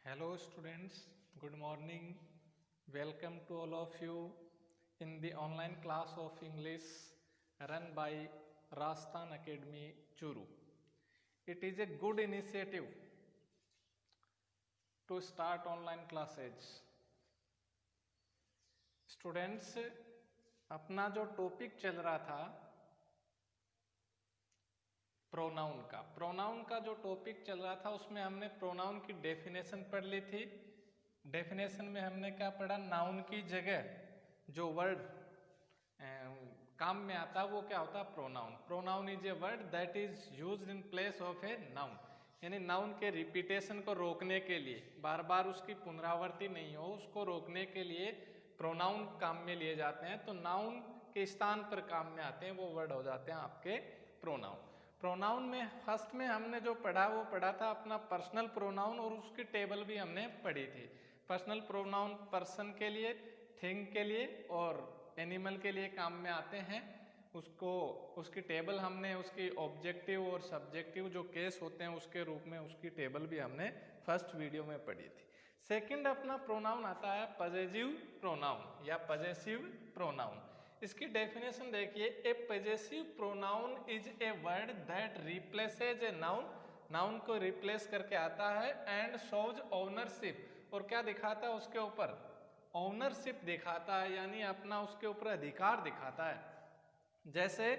Hello students, good morning. Welcome to all of you in the online class of English run by Rajasthan Academy Churu. It is a good initiative to start online classes. Students, अपना जो topic चल रहा था pronoun का जो topic चल रहा था उसमें हमने प्रोनाउन की डेफिनेशन पढ़ ली थी। डेफिनेशन में हमने क्या पढ़ा, नाउन की जगह जो वर्ड काम में आता है वो क्या होता है, pronoun. Pronoun is a word that is used in place of a noun, यानी नाउन के रिपीटेशन को रोकने के लिए, बार बार उसकी पुनरावृत्ति नहीं हो, उसको रोकने के लिए प्रोनाउन काम में लिए जाते हैं। तो नाउन के स्थान पर काम में आते हैं वो वर्ड हो जाते हैं आपके प्रोनाउन। प्रोनाउन में फर्स्ट में हमने जो पढ़ा वो पढ़ा था अपना पर्सनल प्रोनाउन, और उसकी टेबल भी हमने पढ़ी थी। पर्सनल प्रोनाउन पर्सन के लिए, थिंग के लिए और एनिमल के लिए काम में आते हैं। उसकी टेबल हमने उसकी ऑब्जेक्टिव और सब्जेक्टिव जो केस होते हैं उसके रूप में उसकी टेबल भी हमने फर्स्ट वीडियो में पढ़ी थी। सेकंड अपना प्रोनाउन आता है पजेसिव प्रोनाउन या पजेसिव प्रोनाउन। इसकी डेफिनेशन देखिए, a possessive pronoun is a word that replaces a noun, noun को रिप्लेस करके आता है, एंड शोज ओनरशिप, और क्या दिखाता है उसके ऊपर, ओनरशिप दिखाता है, यानी अपना उसके ऊपर अधिकार दिखाता है। जैसे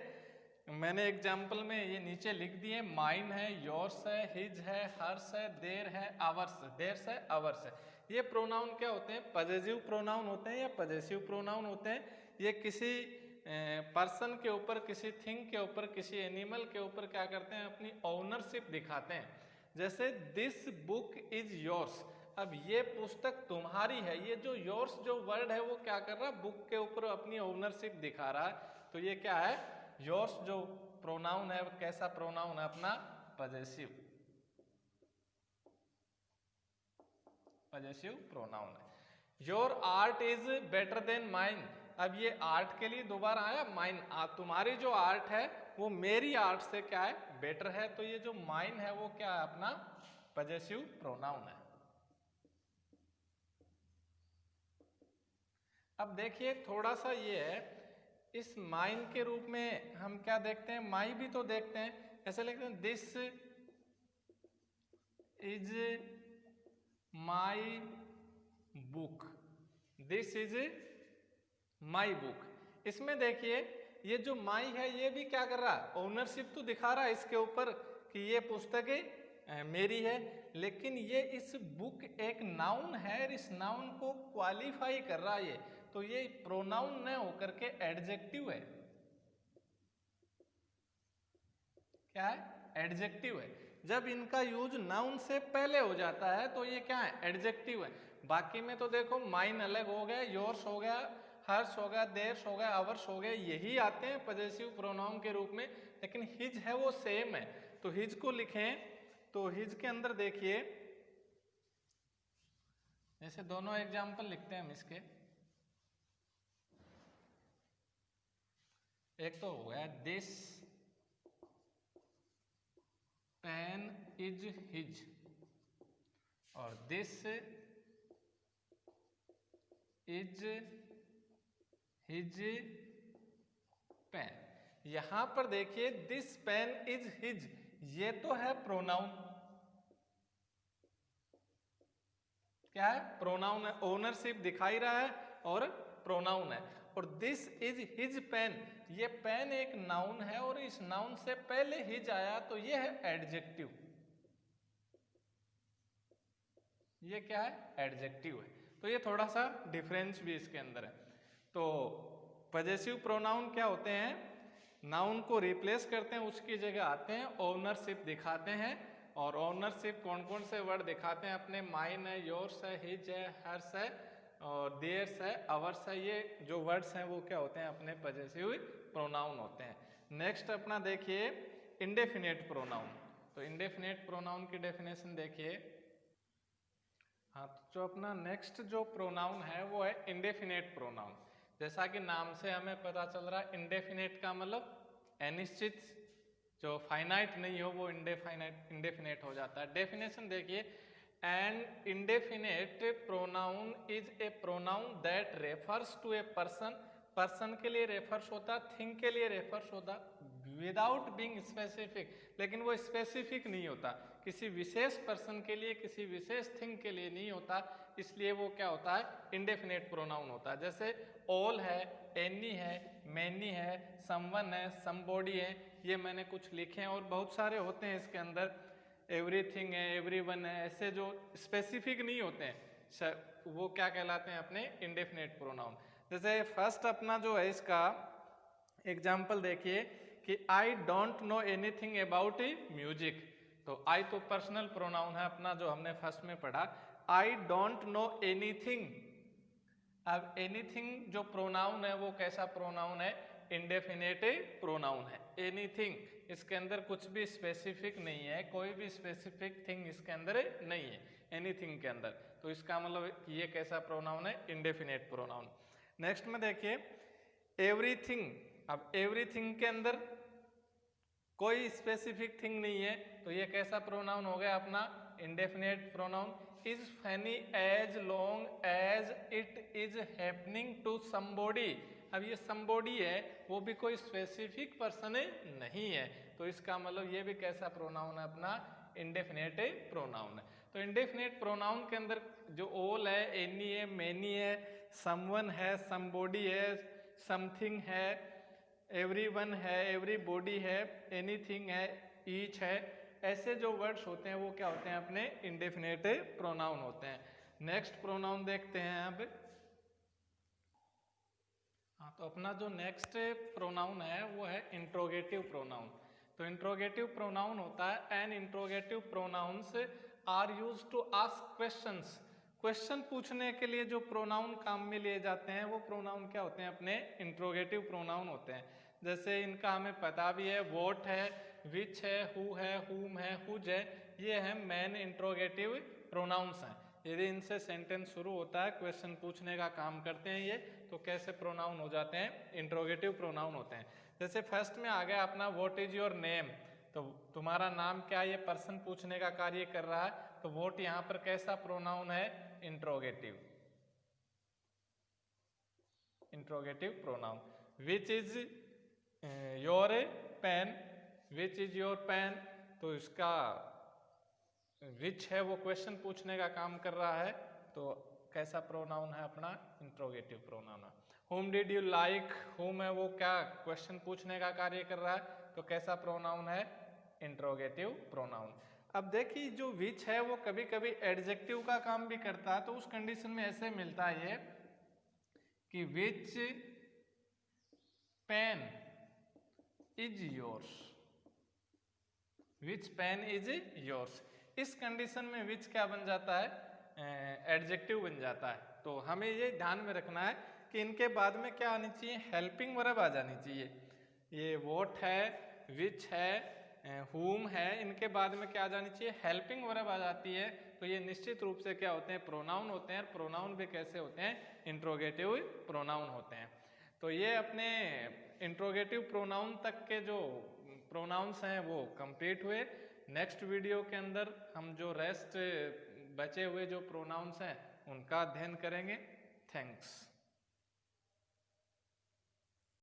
मैंने एग्जाम्पल में ये नीचे लिख दिए, माइन है, योर्स है, हिज है, हर्स है, देर है, आवर्स, देर्स है, आवर्स है। ये प्रोनाउन क्या होते हैं, पजेसिव प्रोनाउन होते हैं या पजेसिव प्रोनाउन होते हैं। ये किसी पर्सन के ऊपर, किसी थिंग के ऊपर, किसी एनिमल के ऊपर क्या करते हैं, अपनी ओनरशिप दिखाते हैं। जैसे दिस बुक इज योर्स, अब ये पुस्तक तुम्हारी है, ये जो योर्स जो वर्ड है वो क्या कर रहा है, बुक के ऊपर अपनी ओनरशिप दिखा रहा है। तो ये क्या है, योर्स जो प्रोनाउन है कैसा प्रोनाउन है, अपना पजेसिव प्रोनाउन है। Your art is better than mine, अब ये आर्ट के लिए दोबारा आया, माइन, तुम्हारी जो आर्ट है वो मेरी आर्ट से क्या है, बेटर है। तो ये जो माइन है वो क्या है, अपना पजेसिव प्रोनाउन है। अब देखिए थोड़ा सा ये है, इस माइन के रूप में हम क्या देखते हैं, माई भी तो देखते हैं, ऐसे लिखते हैं this is my book, this is my book. इसमें देखिए ये जो माई है ये भी क्या कर रहा है, ओनरशिप तो दिखा रहा है इसके ऊपर कि ये पुस्तकें मेरी है, लेकिन ये इस बुक एक नाउन है, इस नाउन को क्वालिफाई कर रहा है ये, तो ये प्रोनाउन न होकर के एडजेक्टिव है। क्या है, एडजेक्टिव है। जब इनका यूज नाउन से पहले हो जाता है तो ये क्या है, एडजेक्टिव है। बाकी में तो देखो माइन अलग हो गया, योर्स हो गया, हर्ष हो गया, देर्स हो गया, आवर्स हो गया, यही आते हैं पजेसिव प्रोनाउन के रूप में। लेकिन हिज है वो सेम है, तो हिज को लिखें तो हिज के अंदर देखिए, जैसे दोनों एग्जाम्पल लिखते हैं हम इसके, एक तो हो गया दिस पेन इज हिज, और दिस इज हिज पेन। यहां पर देखिए दिस पेन इज हिज, ये तो है प्रोनाउन, क्या है, प्रोनाउन है, ओनरशिप दिखाई रहा है और प्रोनाउन है। और दिस इज हिज पेन, ये पेन एक नाउन है और इस नाउन से पहले हिज आया तो ये है एडजेक्टिव, ये क्या है, एडजेक्टिव है। तो ये थोड़ा सा डिफरेंस भी इसके अंदर है। तो पजेसिव प्रोनाउन क्या होते हैं, नाउन को रिप्लेस करते हैं, उसकी जगह आते हैं, ओनरशिप दिखाते हैं। और ओनरशिप कौन कौन से वर्ड दिखाते हैं अपने, माइन है, योर्स है, हिज है, हर्स है और देयर्स है, अवर्स है, ये जो वर्ड्स हैं वो क्या होते हैं, अपने पजेसिव प्रोनाउन होते हैं। नेक्स्ट अपना देखिए इंडेफिनेट प्रोनाउन। तो इंडेफिनेट प्रोनाउन की डेफिनेशन देखिए, हाँ, तो जो अपना नेक्स्ट जो प्रोनाउन है वो है इंडेफिनेट प्रोनाउन। जैसा कि नाम से हमें पता चल रहा है, इंडेफिनेट का मतलब अनिश्चित, जो फाइनाइट नहीं हो वो इंडेफिनेट हो जाता है। डेफिनेशन देखिए, and indefinite pronoun is a pronoun that refers to a person, person के लिए रेफर्स होता, थिंग के लिए रेफर्स होता, विदाउट बीइंग स्पेसिफिक, लेकिन वो स्पेसिफिक नहीं होता, किसी विशेष पर्सन के लिए, किसी विशेष थिंग के लिए नहीं होता, इसलिए वो क्या होता है, इंडेफिनेट प्रोनाउन होता है। जैसे ऑल है, एनी है, मैनी है, समवन है, समबॉडी है, ये मैंने कुछ लिखे हैं और बहुत सारे होते हैं इसके अंदर, एवरीथिंग है, एवरीवन है, ऐसे जो स्पेसिफिक नहीं होते हैं वो क्या कहलाते हैं अपने इंडेफिनेट प्रोनाउन। जैसे फर्स्ट अपना जो है इसका एग्जाम्पल देखिए कि I don't know anything about music, तो आई तो पर्सनल प्रोनाउन है अपना जो हमने फर्स्ट में पढ़ा, आई डोंट नो एनीथिंग। अब एनीथिंग जो प्रोनाउन है वो कैसा प्रोनाउन है, इंडेफिनेट प्रोनाउन है। एनीथिंग, इसके अंदर कुछ भी स्पेसिफिक नहीं है, कोई भी स्पेसिफिक थिंग इसके अंदर नहीं है एनीथिंग के अंदर, तो इसका मतलब ये कैसा प्रोनाउन है, इंडेफिनेट प्रोनाउन। नेक्स्ट में देखिए एवरीथिंग, अब एवरीथिंग के अंदर कोई स्पेसिफिक थिंग नहीं है, तो ये कैसा प्रोनाउन हो गया अपना indefinite pronoun. Is funny as long as it is happening to somebody, अब ये समबॉडी है वो भी कोई स्पेसिफिक पर्सन नहीं है, तो इसका मतलब ये भी कैसा प्रोनाउन है अपना इंडेफिनेट प्रोनाउन है। तो इंडेफिनेट प्रोनाउन के अंदर जो ऑल है, एनी है, मैनी है, समवन है, समबॉडी है, समथिंग है, एवरीवन है, एवरीबॉडी है, एनीथिंग है, ईच है, ऐसे जो वर्ड्स होते हैं वो क्या होते हैं अपने इंडेफिनेट प्रोनाउन होते हैं। नेक्स्ट प्रोनाउन देखते हैं अब। हाँ, तो अपना जो नेक्स्ट प्रोनाउन है वो है इंट्रोगेटिव प्रोनाउन। तो इंट्रोगेटिव प्रोनाउन होता है an interrogative pronouns are use to ask questions, question पूछने के लिए जो प्रोनाउन काम में लिए जाते हैं वो प्रोनाउन क्या होते हैं अपने इंट्रोगेटिव प्रोनाउन होते हैं। जैसे इनका हमें पता भी है, वॉट है, विच है, हु है, हुम है, हुज है, ये है मेन इंट्रोगेटिव प्रोनाउंस हैं। यदि इनसे सेंटेंस शुरू होता है, क्वेश्चन पूछने का काम करते हैं ये, तो कैसे प्रोनाउन हो जाते हैं, इंट्रोगेटिव प्रोनाउन होते हैं। जैसे फर्स्ट में आ गया अपना व्हाट इज योर नेम, तो तुम्हारा नाम क्या है, ये पर्सन पूछने का कार्य कर रहा है, तो व्हाट यहाँ पर कैसा प्रोनाउन है, interrogative, interrogative pronoun. Which is your pen, which is your pen, तो इसका विच है वो क्वेश्चन पूछने का काम कर रहा है, तो कैसा प्रोनाउन है अपना इंट्रोगेटिव प्रोनाउन है। Home did you like, home है वो क्या क्वेश्चन पूछने का कार्य कर रहा है, तो कैसा प्रोनाउन है, इंट्रोगेटिव प्रोनाउन। अब देखिए जो विच है वो कभी कभी एडजेक्टिव का काम भी करता है, तो उस कंडीशन में ऐसे मिलता है ये कि which pen is yours, which pen is yours, इस कंडीशन में विच क्या बन जाता है, एडजेक्टिव बन जाता है। तो हमें ये ध्यान में रखना है कि इनके बाद में क्या आनी चाहिए, हेल्पिंग वर्ब आ जानी चाहिए। ये वॉट है, विच है, हुम है, इनके बाद में क्या आ जानी चाहिए, हेल्पिंग वर्ब आ जाती है, तो ये निश्चित रूप से क्या होते हैं, प्रोनाउन होते हैं। प्रोनाउन भी कैसे होते हैं, इंट्रोगेटिव प्रोनाउन होते हैं। तो ये अपने इंट्रोगेटिव प्रोनाउन तक के जो प्रोनाउंस हैं वो कंप्लीट हुए। नेक्स्ट वीडियो के अंदर हम जो रेस्ट बचे हुए जो प्रोनाउंस हैं उनका अध्ययन करेंगे। थैंक्स।